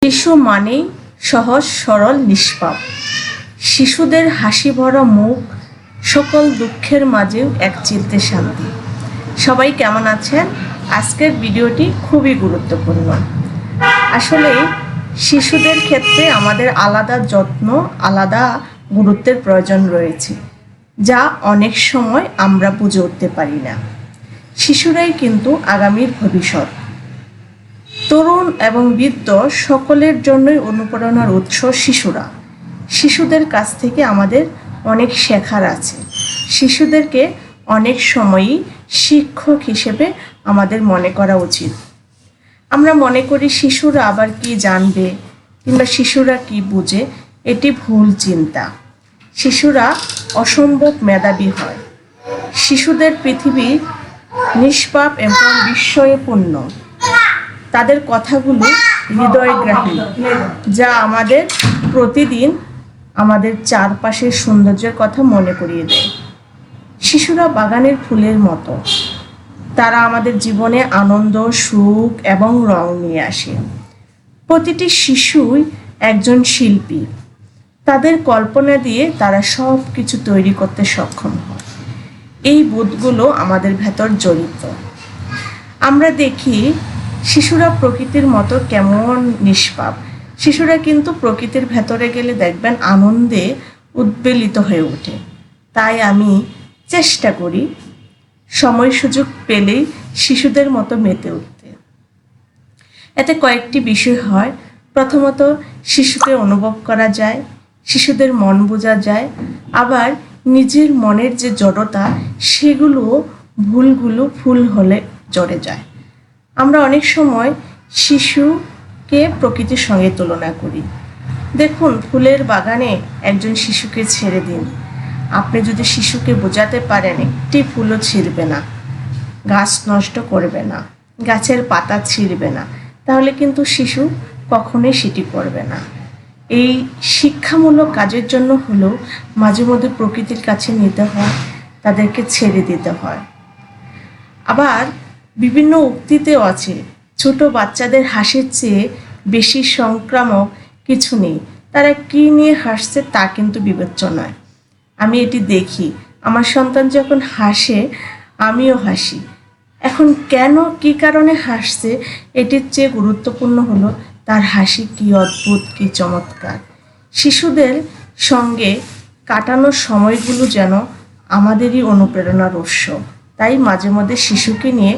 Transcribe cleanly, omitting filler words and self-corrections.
শিশু মানেই সহজ সরল নিষ্পাপ। শিশুদের হাসি ভরা মুখ সকল দুঃখের মাঝেও এক চিলতে শান্তি। সবাই কেমন আছেন? আজকের ভিডিওটি খুবই গুরুত্বপূর্ণ। আসলে শিশুদের ক্ষেত্রে আমাদের আলাদা যত্ন, আলাদা গুরুত্বের প্রয়োজন রয়েছে, যা অনেক সময় আমরা বুঝে উঠতে পারি না। শিশুরাই কিন্তু আগামীর ভবিষ্যৎ। তরুণ এবং বৃদ্ধ সকলের জন্যই অনুপ্রেরণার উৎস শিশুরা। শিশুদের কাছ থেকে আমাদের অনেক শেখার আছে। শিশুদেরকে অনেক সময়ই শিক্ষক হিসেবে আমাদের মনে করা উচিত। আমরা মনে করি শিশুরা আবার কি জানবে কিংবা শিশুরা কি বুঝে, এটি ভুল চিন্তা। শিশুরা অসম্ভব মেধাবী হয়। শিশুদের পৃথিবী নিষ্পাপ এবং বিস্ময়পূর্ণ। তাদের কথাগুলো হৃদয়গ্রাহী, যা আমাদের প্রতিদিন আমাদের চারপাশের সৌন্দর্যের কথা মনে করিয়ে দেয়। শিশুরা বাগানের ফুলের মতো। তারা আমাদের জীবনে আনন্দ, সুখ এবং রং নিয়ে আসে। প্রতিটি শিশুই একজন শিল্পী। তাদের কল্পনা দিয়ে তারা সব কিছু তৈরি করতে সক্ষম হয়। এই বোধগুলো আমাদের ভেতর জড়িত। আমরা দেখি শিশুরা প্রকৃতির মতো কেমন নিষ্পাপ। শিশুরা কিন্তু প্রকৃতির ভেতরে গেলে দেখবেন আনন্দে উদ্বেলিত হয়ে ওঠে। তাই আমি চেষ্টা করি সময় সুযোগ পেলেই শিশুদের মতো মেতে উঠতে। এতে কয়েকটি বিষয় হয়। প্রথমত, শিশুকে অনুভব করা যায়, শিশুদের মন বোঝা যায়। আবার নিজের মনের যে জড়তা, সেগুলো ভুলগুলো ফুল হলে জড়ে যায়। আমরা অনেক সময় শিশুকে প্রকৃতির সঙ্গে তুলনা করি। দেখুন, ফুলের বাগানে একজন শিশুকে ছেড়ে দিন। আপনি যদি শিশুকে বোঝাতে পারেন একটি ফুলও ছিঁড়বে না, গাছ নষ্ট করবে না, গাছের পাতা ছিঁড়বে না, তাহলে কিন্তু শিশু কখনোই সেটি করবে না। এই শিক্ষামূলক কাজের জন্য হলেও মাঝে মধ্যে প্রকৃতির কাছে নিতে হয়, তাদেরকে ছেড়ে দিতে হয়। আবার বিভিন্ন উক্তিতেও আছে, ছোট বাচ্চাদের হাসির চেয়ে বেশি সংক্রামক কিছু নেই। তারা কী নিয়ে হাসছে তা কিন্তু বিবেচ্য নয়। আমি এটি দেখি, আমার সন্তান যখন হাসে আমিও হাসি। এখন কেন, কী কারণে হাসছে, এটির চেয়ে গুরুত্বপূর্ণ হলো তার হাসি কী অদ্ভুত, কী চমৎকার। শিশুদের সঙ্গে কাটানোর সময়গুলো যেন আমাদেরই অনুপ্রেরণার উৎস। তাই মাঝে মধ্যে শিশুকে নিয়ে